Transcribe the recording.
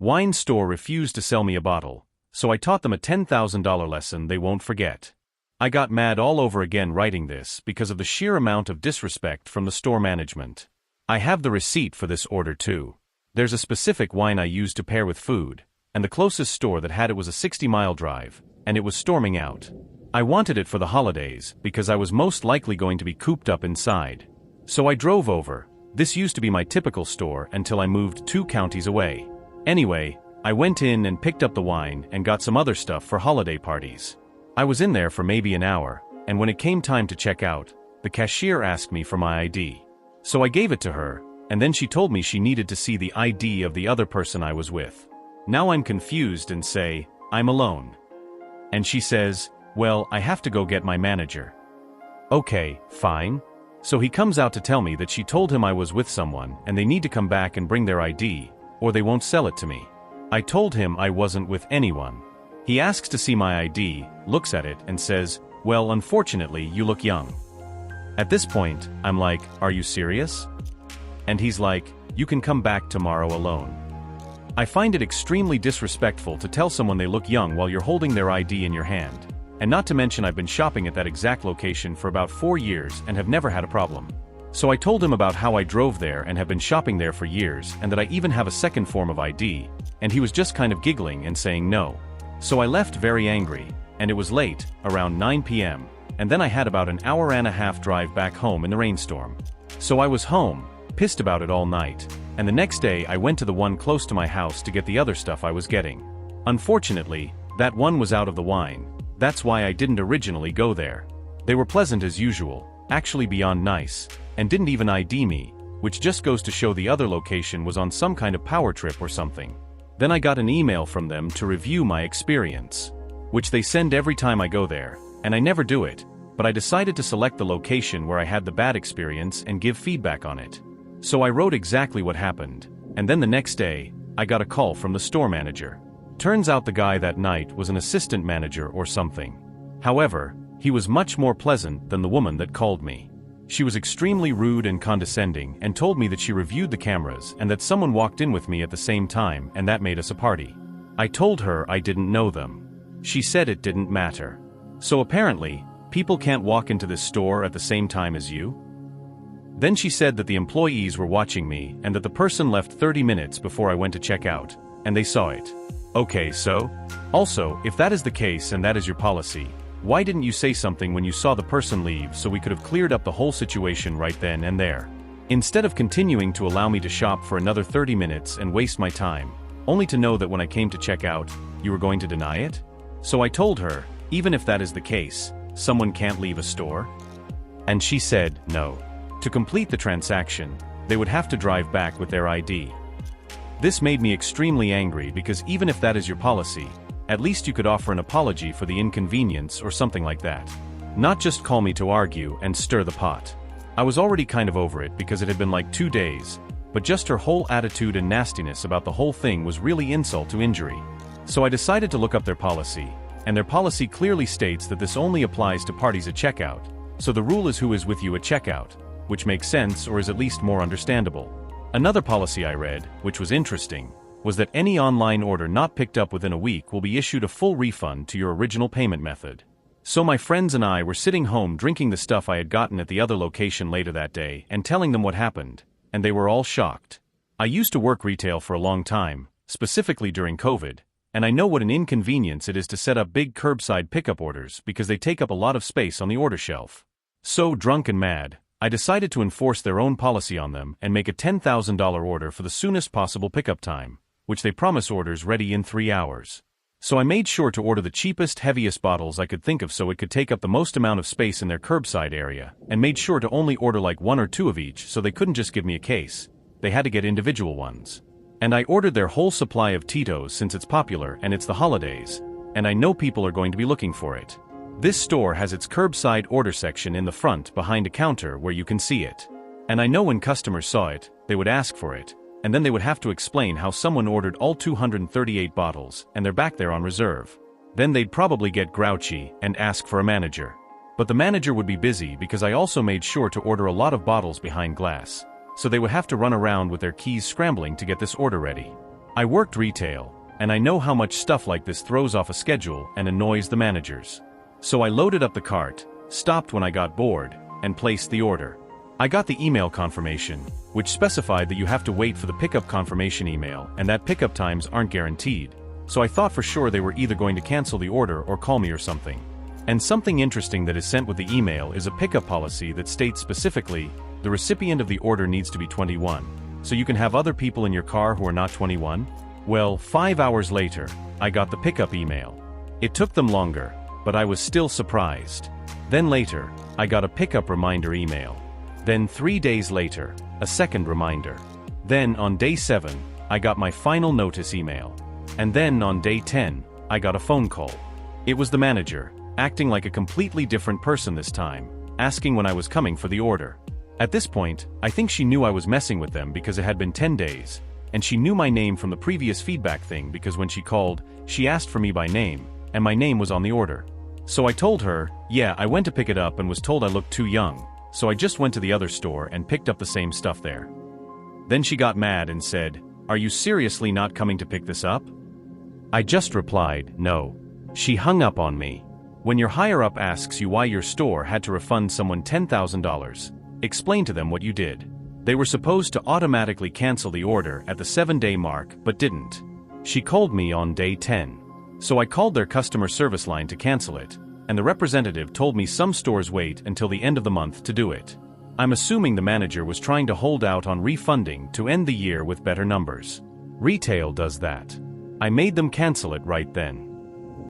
Wine store refused to sell me a bottle, so I taught them a $10,000 lesson they won't forget. I got mad all over again writing this because of the sheer amount of disrespect from the store management. I have the receipt for this order too. There's a specific wine I used to pair with food, and the closest store that had it was a 60-mile drive, and it was storming out. I wanted it for the holidays because I was most likely going to be cooped up inside. So I drove over. This used to be my typical store until I moved 2 counties away. Anyway, I went in and picked up the wine and got some other stuff for holiday parties. I was in there for maybe an hour, and when it came time to check out, the cashier asked me for my ID. So I gave it to her, and then she told me she needed to see the ID of the other person I was with. Now I'm confused and say, I'm alone. And she says, well, I have to go get my manager. Okay, fine. So he comes out to tell me that she told him I was with someone and they need to come back and bring their ID, or they won't sell it to me. I told him I wasn't with anyone. He asks to see my ID, looks at it, and says, well, unfortunately, you look young. At this point, I'm like, are you serious? And he's like, you can come back tomorrow alone. I find it extremely disrespectful to tell someone they look young while you're holding their ID in your hand. And not to mention I've been shopping at that exact location for about 4 years and have never had a problem. So I told him about how I drove there and have been shopping there for years and that I even have a second form of ID, and he was just kind of giggling and saying no. So I left very angry, and it was late, around 9 p.m., and then I had about an hour and a half drive back home in the rainstorm. So I was home, pissed about it all night, and the next day I went to the one close to my house to get the other stuff I was getting. Unfortunately, that one was out of the wine. That's why I didn't originally go there. They were pleasant as usual, actually beyond nice, and didn't even ID me, which just goes to show the other location was on some kind of power trip or something. Then I got an email from them to review my experience, which they send every time I go there, and I never do it, but I decided to select the location where I had the bad experience and give feedback on it. So I wrote exactly what happened, and then the next day, I got a call from the store manager. Turns out the guy that night was an assistant manager or something. However, he was much more pleasant than the woman that called me. She was extremely rude and condescending and told me that she reviewed the cameras and that someone walked in with me at the same time and that made us a party. I told her I didn't know them. She said it didn't matter. So apparently, people can't walk into this store at the same time as you? Then she said that the employees were watching me and that the person left 30 minutes before I went to check out, and they saw it. Okay, so? Also, if that is the case and that is your policy, why didn't you say something when you saw the person leave so we could have cleared up the whole situation right then and there? Instead of continuing to allow me to shop for another 30 minutes and waste my time, only to know that when I came to check out, you were going to deny it? So I told her, even if that is the case, someone can't leave a store? And she said, no. To complete the transaction, they would have to drive back with their ID. This made me extremely angry because even if that is your policy, at least you could offer an apology for the inconvenience or something like that. Not just call me to argue and stir the pot. I was already kind of over it because it had been like 2 days, but just her whole attitude and nastiness about the whole thing was really insult to injury. So I decided to look up their policy, and their policy clearly states that this only applies to parties at checkout, so the rule is who is with you at checkout, which makes sense or is at least more understandable. Another policy I read, which was interesting, was that any online order not picked up within a week will be issued a full refund to your original payment method. So my friends and I were sitting home drinking the stuff I had gotten at the other location later that day and telling them what happened, and they were all shocked. I used to work retail for a long time, specifically during COVID, and I know what an inconvenience it is to set up big curbside pickup orders because they take up a lot of space on the order shelf. So drunk and mad, I decided to enforce their own policy on them and make a $10,000 order for the soonest possible pickup time, which they promise orders ready in 3 hours. So I made sure to order the cheapest, heaviest bottles I could think of so it could take up the most amount of space in their curbside area, and made sure to only order like 1 or 2 of each so they couldn't just give me a case, they had to get individual ones. And I ordered their whole supply of Tito's since it's popular and it's the holidays, and I know people are going to be looking for it. This store has its curbside order section in the front behind a counter where you can see it. And I know when customers saw it, they would ask for it, and then they would have to explain how someone ordered all 238 bottles and they're back there on reserve. Then they'd probably get grouchy and ask for a manager. But the manager would be busy because I also made sure to order a lot of bottles behind glass, so they would have to run around with their keys scrambling to get this order ready. I worked retail, and I know how much stuff like this throws off a schedule and annoys the managers. So I loaded up the cart, stopped when I got bored, and placed the order. I got the email confirmation, which specified that you have to wait for the pickup confirmation email and that pickup times aren't guaranteed, so I thought for sure they were either going to cancel the order or call me or something. And something interesting that is sent with the email is a pickup policy that states specifically, the recipient of the order needs to be 21, so you can have other people in your car who are not 21? Well, 5 hours later, I got the pickup email. It took them longer, but I was still surprised. Then later, I got a pickup reminder email. Then 3 days later, a second reminder. Then on day 7, I got my final notice email. And then on day 10, I got a phone call. It was the manager, acting like a completely different person this time, asking when I was coming for the order. At this point, I think she knew I was messing with them because it had been 10 days, and she knew my name from the previous feedback thing because when she called, she asked for me by name, and my name was on the order. So I told her, yeah, I went to pick it up and was told I looked too young, so I just went to the other store and picked up the same stuff there. Then she got mad and said, "Are you seriously not coming to pick this up?" I just replied, no. She hung up on me. When your higher-up asks you why your store had to refund someone $10,000, explain to them what you did. They were supposed to automatically cancel the order at the 7-day mark but didn't. She called me on day 10. So I called their customer service line to cancel it, and the representative told me some stores wait until the end of the month to do it. I'm assuming the manager was trying to hold out on refunding to end the year with better numbers. Retail does that. I made them cancel it right then.